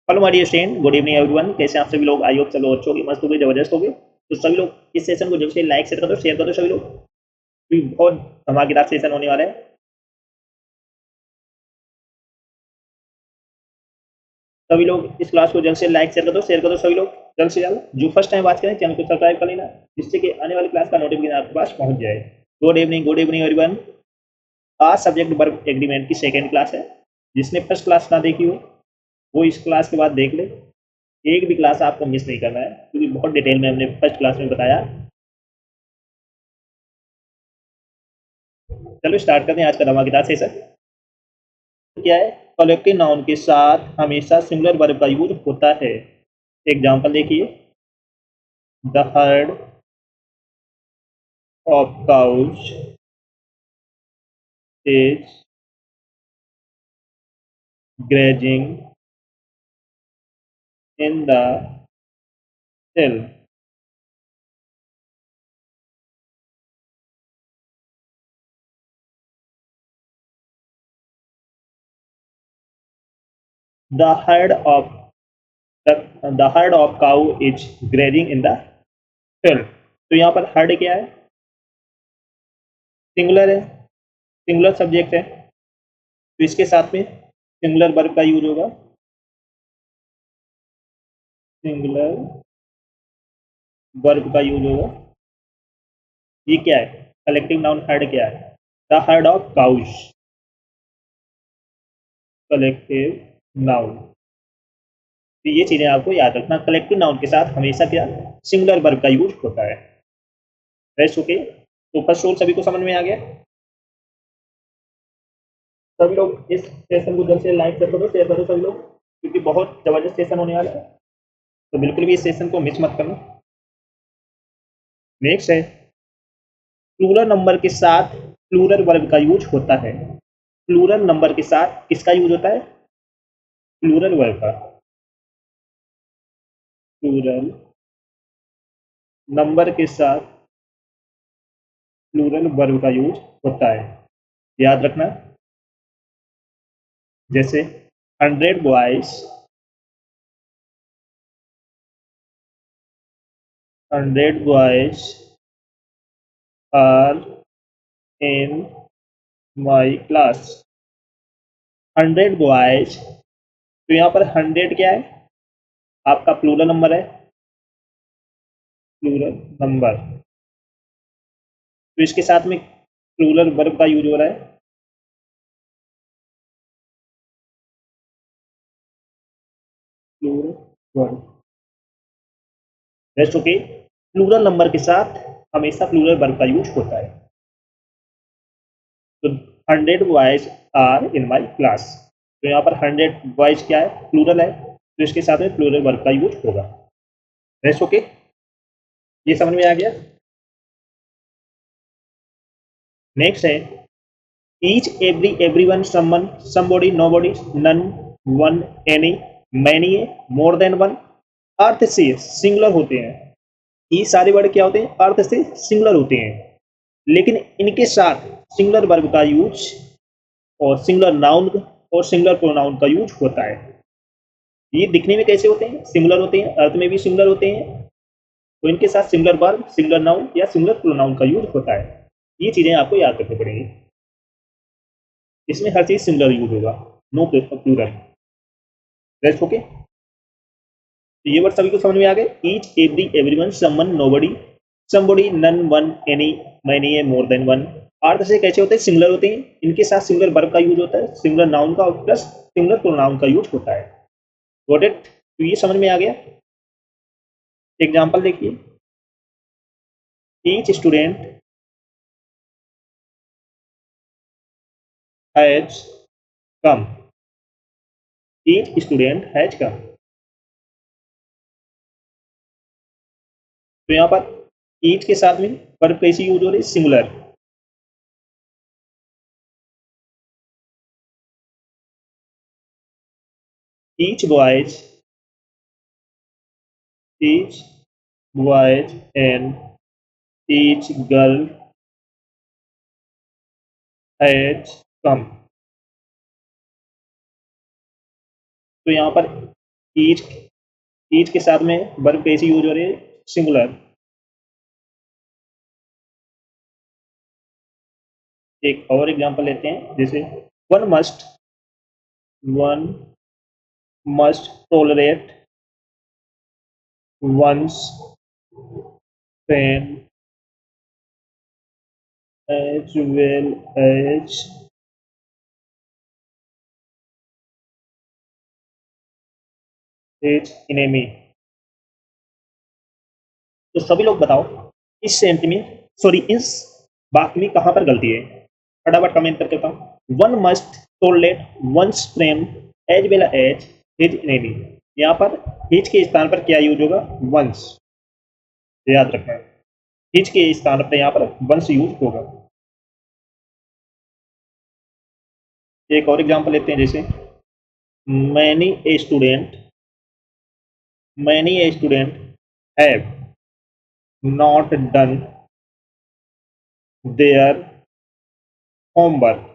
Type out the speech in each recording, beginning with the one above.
Hello my dear student, good evening everyone. कैसे हैं आप सभी लोग? आई होप सब लोग अच्छे होंगे, मस्त होंगे, जबरदस्त होंगे। तो सभी लोग इस सेशन को जल्द से लाइक शेयर कर दो, शेयर कर दो सभी लोग, क्योंकि बहुत धमाकेदार सेशन होने वाला है। सभी लोग इस क्लास को जल्द से लाइक शेयर कर दो, शेयर कर दो सभी लोग, जल्द से जल्द। जो फर्स्ट टाइम बात करें, चैनल को सब्सक्राइब कर लेना, जिससे कि आने वाली क्लास का नोटिफिकेशन आपके पास पहुंच जाए। Good evening everyone. आज सब्जेक्ट वर्ब एग्रीमेंट की सेकेंड क्लास है। जिसने फर्स्ट क्लास ना देखी हो वो इस क्लास के बाद देख ले। एक भी क्लास आपको मिस नहीं करना है, क्योंकि बहुत डिटेल में हमने फर्स्ट क्लास में बताया। चलो स्टार्ट करते हैं आज का धमाकेदार सेशन। क्या है? कलेक्टिव नाउन के साथ हमेशा सिंगुलर वर्ब का यूज होता है। एग्जाम्पल देखिए, the heard of cows is grazing in the hill. The heard of the heard of cow is grazing in the हिल। तो यहाँ पर हर्ड क्या है? सिंगुलर है, सिंगुलर सब्जेक्ट है, तो इसके साथ में सिंगुलर वर्ब का यूज होगा। सिंगुलर वर्ब का यूज होगा। ये क्या है? कलेक्टिव नाउन हर्ड क्या है? The heard of cows, collective noun. तो ये चीजें आपको याद रखना, कलेक्टिव नाउन के साथ हमेशा क्या सिंगुलर वर्ब का यूज होता है। Rest okay. तो फर्स्ट रूल सभी को समझ में आ गया? सभी लोग इस सेशन को जल्द से लाइक कर दो, शेयर करो सभी लोग, क्योंकि बहुत जबरदस्त सेशन होने वाला है। तो बिल्कुल भी इस सेशन को मिस मत करना। नेक्स्ट है, प्लूरल नंबर के साथ प्लूरल वर्ब का यूज होता है। प्लूरल नंबर के साथ किसका यूज होता है? प्लूरल वर्ब का। प्लूरल नंबर के साथ प्लूरल वर्ब का यूज होता है, याद रखना। जैसे 100 boys, 100 boys are in my class. 100 boys, तो यहाँ पर 100 क्या है? आपका प्लूरल नंबर है, प्लूरल नंबर। तो इसके साथ में प्लूरल वर्ब का यूज हो रहा है। Plural verb. Rest okay. Plural number के साथ हमेशा प्लूरल वर्ब का यूज होता है। तो 100 boys are in my class, तो यहाँ पर 100 बॉयज क्या है? प्लूरल है, तो इसके साथ में प्लूरल वर्ब का यूज होगा। Rest okay. ये समझ में आ गया? नेक्स्ट है, each every everyone someone somebody nobody none one any many more than one अर्थ से सिंगुलर होते हैं। ये सारे वर्ड क्या होते हैं? अर्थ से सिंगुलर होते हैं, लेकिन इनके साथ सिंगुलर वर्ब का यूज और सिंगुलर नाउन और सिंगुलर प्रोनाउन का यूज होता है। ये दिखने में कैसे होते हैं? सिंगुलर होते हैं, अर्थ में भी सिंगुलर होते हैं, तो इनके साथ सिंगुलर वर्ब, सिंगुलर नाउन या सिंगुलर प्रोनाउन का यूज होता है। ये चीजें आपको याद रखनी पड़ेंगी। इसमें हर चीज सिंगुलर यूज होगा, नो प्लूरल। Rest okay. तो ये वर्ड सभी को समझ में आ गए। Each every everyone someone nobody somebody none one any many more than one. अर्थ से कैसे होते हैं? सिंगुलर होते हैं, इनके साथ सिंगुलर वर्ब का यूज होता है, सिंगुलर नाउन का प्लस सिंगुलर प्रोनाउन का यूज होता है। Got it? तो ये समझ में आ गया। एग्जाम्पल देखिए, each student has come. Each student has come, तो यहाँ पर ईच के साथ में वर्ब कैसी यूज हो रही है? Singular. Each boys, each boys and each girl has come. तो यहाँ पर ईच ईच के साथ में वर्ब कैसे यूज हो रही है, सिंगुलर। एक और एग्जांपल लेते हैं, जैसे one must tolerate one's pain as well as its enemy। तो सभी लोग बताओ, इस सेंट में, सॉरी, इस वाक्य में कहां पर गलती है? फटाफट कमेंट करके बताओ। One must tolerate one's friend as well as his enemy. यहाँ पर हिज के स्थान पर क्या यूज होगा? वंस। याद रखना है, हिज के स्थान पर यहाँ पर वंस यूज होगा। एक और एग्जांपल लेते हैं, जैसे many a student have not done their homework.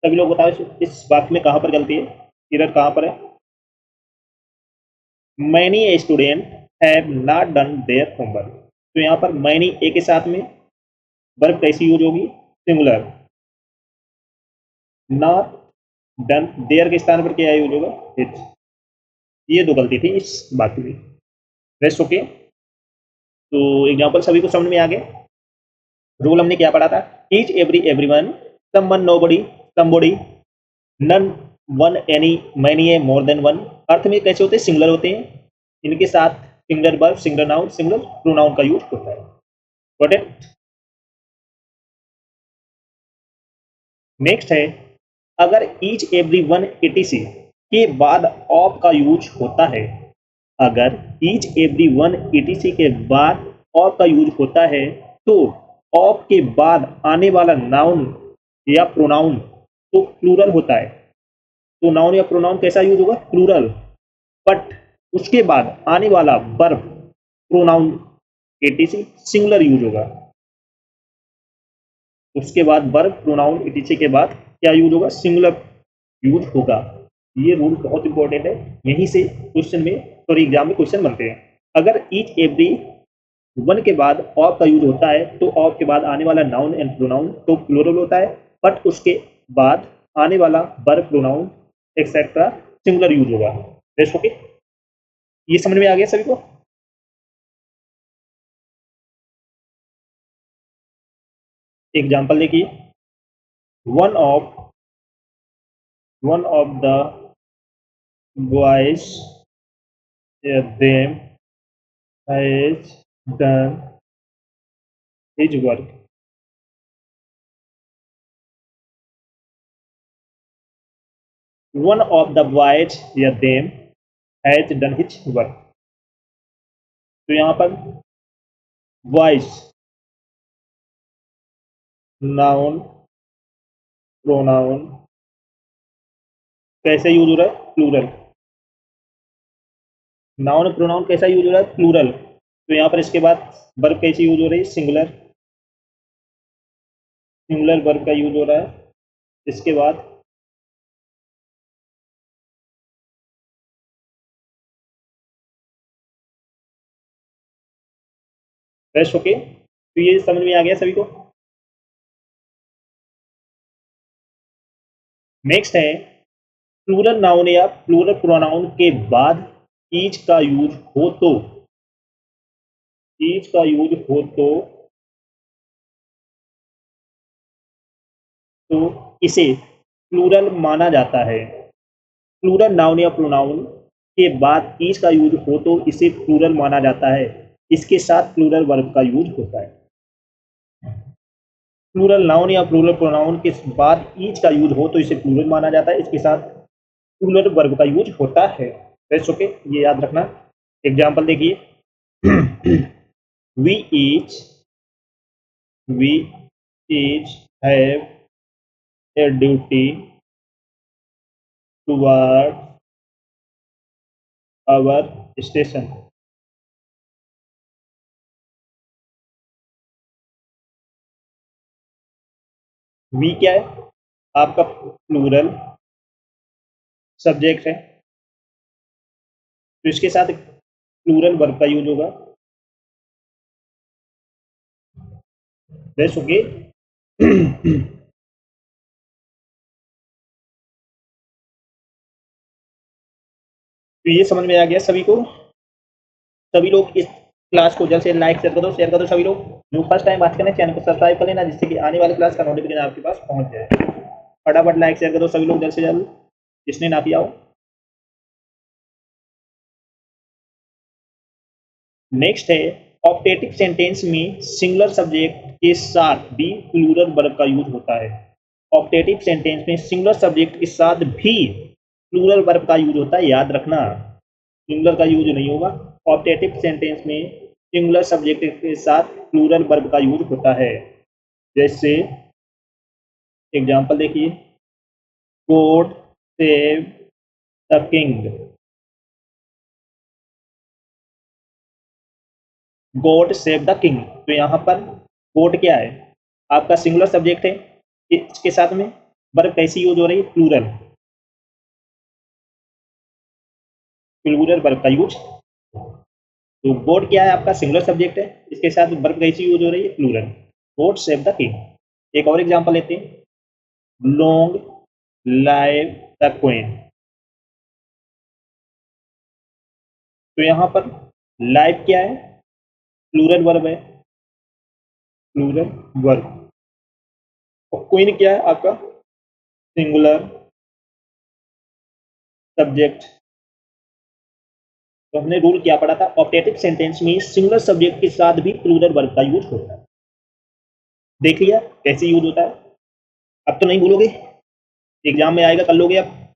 सभी लोग बताओ, इस बात में कहां पर गलती है, एरर कहां पर है? Many a student have not done their homework. तो यहाँ पर मैनी ए के साथ में वर्ब कैसी यूज होगी? सिंगुलर। नॉट डन, देयर के स्थान पर क्या यूज होगा? इट। ये दो गलती थी इस बात में। Rest okay. तो एग्जांपल सभी को समझ में आ गया। रूल हमने क्या पढ़ा था? Each every everyone someone nobody somebody none one any many a more than one. अर्थ में कैसे होते हैं? सिंगुलर होते हैं। इनके साथ singular verb, singular noun, singular pronoun का यूज होता है। Got it? नेक्स्ट है, अगर ईच एवरी वन एटीसी के बाद ऑफ का यूज होता है, अगर ईच एवरी वन एटीसी के बाद ऑफ का यूज होता है, तो ऑफ के बाद आने वाला नाउन या प्रोनाउन तो प्लूरल होता है। तो नाउन या प्रोनाउन कैसा यूज होगा? प्लूरल। बट उसके बाद आने वाला verb pronoun ETC singular use होगा। उसके बाद वर्ब प्रोनाउन एटीसी के बाद क्या यूज होगा? सिंगुलर यूज होगा। ये रूल बहुत इंपॉर्टेंट है, यहीं से क्वेश्चन में, सॉरी, एग्जाम में क्वेश्चन बनते हैं। अगर ईच एवरी वन के बाद ऑफ का यूज होता है, तो ऑफ के बाद आने वाला नाउन एंड प्रोनाउन तो प्लूरल होता है, बट उसके बाद आने वाला verb pronoun etcetera singular use होगा। Rest okay? ये समझ में आ गया सभी को? एग्जाम्पल देखिए, one of the boys them has done his work. One of the boys या them has done his work. तो यहाँ पर बॉयज नाउन प्रोनाउन कैसे यूज हो रहा है? प्लूरल। नाउन प्रोनाउन कैसा यूज हो रहा है? प्लूरल। तो यहाँ पर इसके बाद वर्ब कैसे यूज हो रही है? सिंगुलर। सिंगुलर वर्ब का यूज हो रहा है। इसके बाद रेस्ट ओके। तो ये समझ में आ गया सभी को? नेक्स्ट है, प्लूरल नाउन या प्लूरल प्रोनाउन के बाद ईच का यूज हो तो, ईच का यूज हो तो इसे प्लूरल माना जाता है। प्लूरल नाउन या प्रोनाउन के बाद ईच का यूज हो तो इसे प्लूरल माना जाता है। इसके साथ प्लूरल वर्ब का यूज होता है। प्लूरल नाउन या प्लूरल प्रोनाउन के बाद ईच का यूज हो तो इसे प्लूरल माना जाता है। इसके साथ प्लूरल वर्ब का यूज होता है। रेस्ट ओके, ये याद रखना। एग्जाम्पल देखिए, we each we each have a duty toward our station. We क्या है? आपका प्लूरल, सब्जेक्ट है, तो इसके साथ प्लूरल वर्ब का यूज होगा। That's okay. तो ये समझ में आ गया सभी को? सभी लोग इस क्लास को जल्द से लाइक शेयर कर दो सभी लोग। जो फर्स्ट टाइम बात करें चैनल को सब्सक्राइब कर लेना, जिससे कि आने वाले क्लास का नोटिफिकेशन आपके पास पहुंच जाए। फटाफट लाइक शेयर कर दो सभी लोग जल्द से जल्द, जिसने ना किया हो। नेक्स्ट है, ऑप्टेटिव सेंटेंस में सिंगुलर सब्जेक्ट के साथ भी प्लूरल वर्ब का यूज होता है। ऑप्टेटिव सेंटेंस में सिंगुलर सब्जेक्ट के साथ भी प्लूरल वर्ब का यूज होता है, याद रखना। सिंगुलर का यूज नहीं होगा। ऑप्टेटिव सेंटेंस में सिंगुलर सब्जेक्ट के साथ प्लूरल वर्ब का यूज होता है। जैसे एग्जांपल देखिए, God save the king. God save the king, तो यहाँ पर गॉड क्या है? आपका सिंगुलर सब्जेक्ट है, इसके साथ में वर्ब कैसी यूज हो रही है? प्लूरल। प्लूरल वर्ब का यूज। तो गॉड क्या है? आपका सिंगुलर सब्जेक्ट है, इसके साथ वर्ब कैसी यूज हो रही है? Plural. God save the king. एक और एग्जांपल लेते हैं, लॉन्ग लाइव द क्वीन। तो यहाँ पर लाइव क्या है? प्लूरल वर्ब है, प्लूरल वर्ब। और क्वीन क्या है? आपका सिंगुलर सब्जेक्ट। तो हमने रूल क्या पढ़ा था? ऑप्टेटिव सेंटेंस में सिंगुलर सब्जेक्ट के साथ भी प्लूरल वर्ब का यूज होता है। देख लिया कैसे यूज होता है? अब तो नहीं भूलोगे, एग्जाम में आएगा, कर लोगे अब।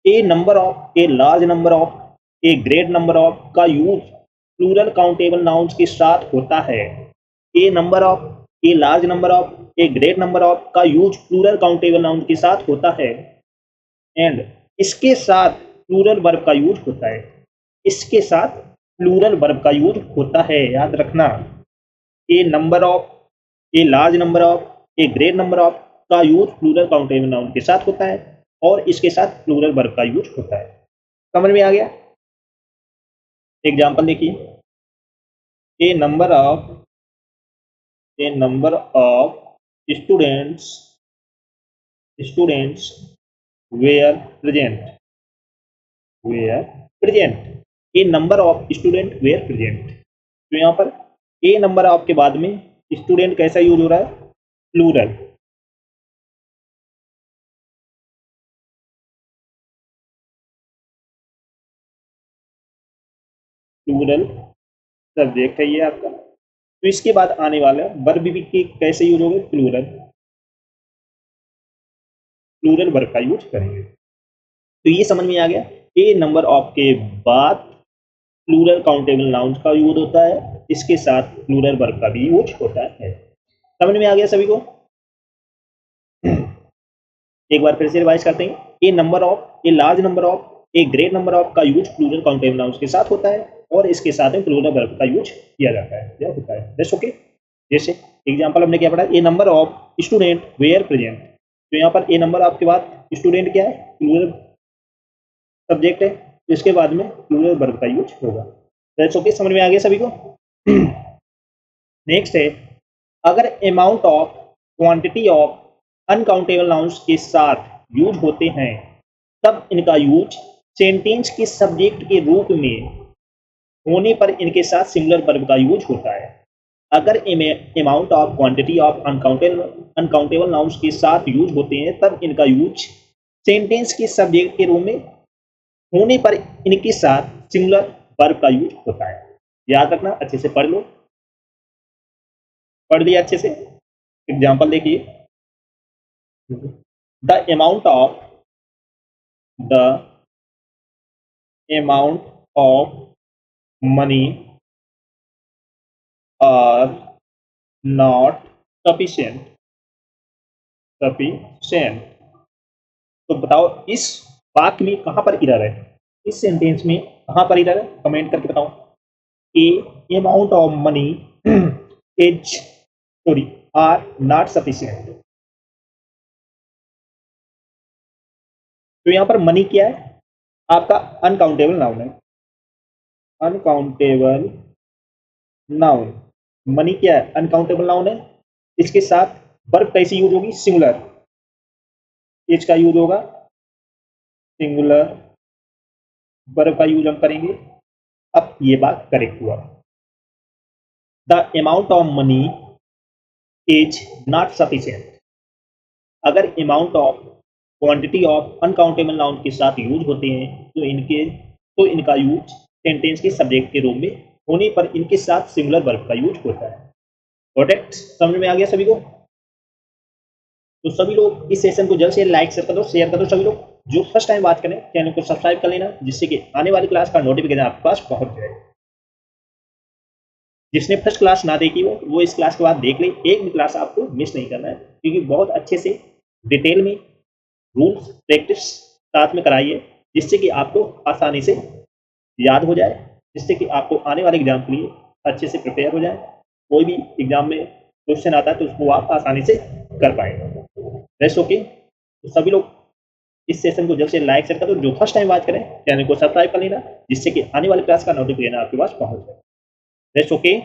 A number of, a large number of, a great number of का यूज प्लूरल काउंटेबल नाउन्स के साथ होता है। A number of, a large number of, a great number of का यूज प्लूरल काउंटेबल नाउन के साथ होता है, एंड इसके साथ प्लूरल वर्ब का यूज होता है। इसके साथ प्लूरल वर्ब का यूज होता है, याद रखना। A number of, a large number of, a great number of का यूज प्लूरल काउंटेबल नाउन के साथ होता है, और इसके साथ प्लूरल वर्ब का यूज होता है। समझ में आ गया? एग्जांपल देखिए, a number of, a number of students, students were present, were present. A number of student were present. तो यहाँ पर ए नंबर ऑफ के बाद में स्टूडेंट कैसा यूज हो रहा है? प्लूरल। प्लूरल सब्जेक्ट है ये आपका। तो इसके बाद आने वाला वर्ब भी के कैसे यूज होंगे? प्लूरल, प्लूरल वर्ब का यूज करेंगे। तो ये समझ में आ गया। ए नंबर ऑफ के बाद प्लूरल काउंटेबल नाउन्स का यूज होता है, इसके साथ प्लूरल वर्ब का भी यूज होता है। समझ में आ गया सभी को? एक बार फिर से रिवाइज करते हैं। A number of, a large number of, a great number of का यूज प्लूरल काउंटेबल नाउन्स के साथ होता है, और इसके साथ में प्लूरल वर्ब का यूज किया जाता है, यह होता है। That's okay. जैसे एग्जांपल हमने क्या पढ़ा? A number of student were present. तो यहाँ पर ए नंबर ऑफ के बाद स्टूडेंट क्या है? प्लूरल सब्जेक्ट है, तो इसके बाद में प्लूरल वर्ब का यूज होगा। That's okay. समझ में आ गया सभी को? नेक्स्ट है, अगर amount of, quantity of uncountable nouns के साथ यूज होते हैं, तब इनका यूज सेंटेंस के सब्जेक्ट के रूप में होने पर इनके साथ सिंगुलर वर्ब का यूज होता है। अगर amount of, quantity of uncountable nouns के साथ यूज होते हैं, तब इनका यूज सेंटेंस के सब्जेक्ट के रूप में होने पर इनके साथ सिंगुलर वर्ब का यूज होता है। याद रखना, अच्छे से पढ़ लो। पढ़ लिया अच्छे से? एग्जांपल देखिए, the amount of, the amount of money are not sufficient, sufficient. तो बताओ इस वाक्य में कहां पर इरर है? इस सेंटेंस में कहां पर इरर है? कमेंट करके बताओ। A amount of money is, sorry, are not sufficient. तो यहाँ पर मनी क्या है? आपका अनकाउंटेबल नाउन है, अनकाउंटेबल नाउन। मनी क्या है? अनकाउंटेबल नाउन है। इसके साथ वर्ब कैसी यूज होगी? सिंगुलर। एज का यूज होगा सिंगुलर, वर्ब का यूज हम करेंगे। अब ये बात करेक्ट हुआ। The amount of money is not sufficient. अगर amount of, quantity of uncountable noun के साथ यूज होते हैं तो इनका यूज सेंटेंस के सब्जेक्ट के रूप में होने पर इनके साथ सिंगुलर वर्ब का यूज होता है। प्रोटेक्ट समझ में आ गया सभी को? तो सभी लोग इस सेशन को जल्द से लाइक कर दो, शेयर कर दो। सभी लोग जो फर्स्ट टाइम बात करें चैनल को सब्सक्राइब कर लेना, जिससे कि आने वाली क्लास का नोटिफिकेशन आपके पास पहुंच जाए। जिसने फर्स्ट क्लास ना देखी हो वो इस क्लास के बाद देख ले, एक भी क्लास आपको मिस नहीं करना है, क्योंकि बहुत अच्छे से डिटेल में रूल्स प्रैक्टिस साथ में कराइए, जिससे कि आपको आसानी से याद हो जाए, जिससे कि आपको आने वाले एग्जाम के लिए अच्छे से प्रिपेयर हो जाए। कोई भी एग्जाम में क्वेश्चन आता है तो उसको आप आसानी से कर पाएंगे। That's okay. तो सभी लोग इस सेशन को जल्द से लाइक शेयर कर दो। जो फर्स्ट टाइम बात करें चैनल को सब्सक्राइब कर लेना, जिससे कि आने वाली क्लास का नोटिफिकेशन आपके पास पहुंच जाए। That's okay.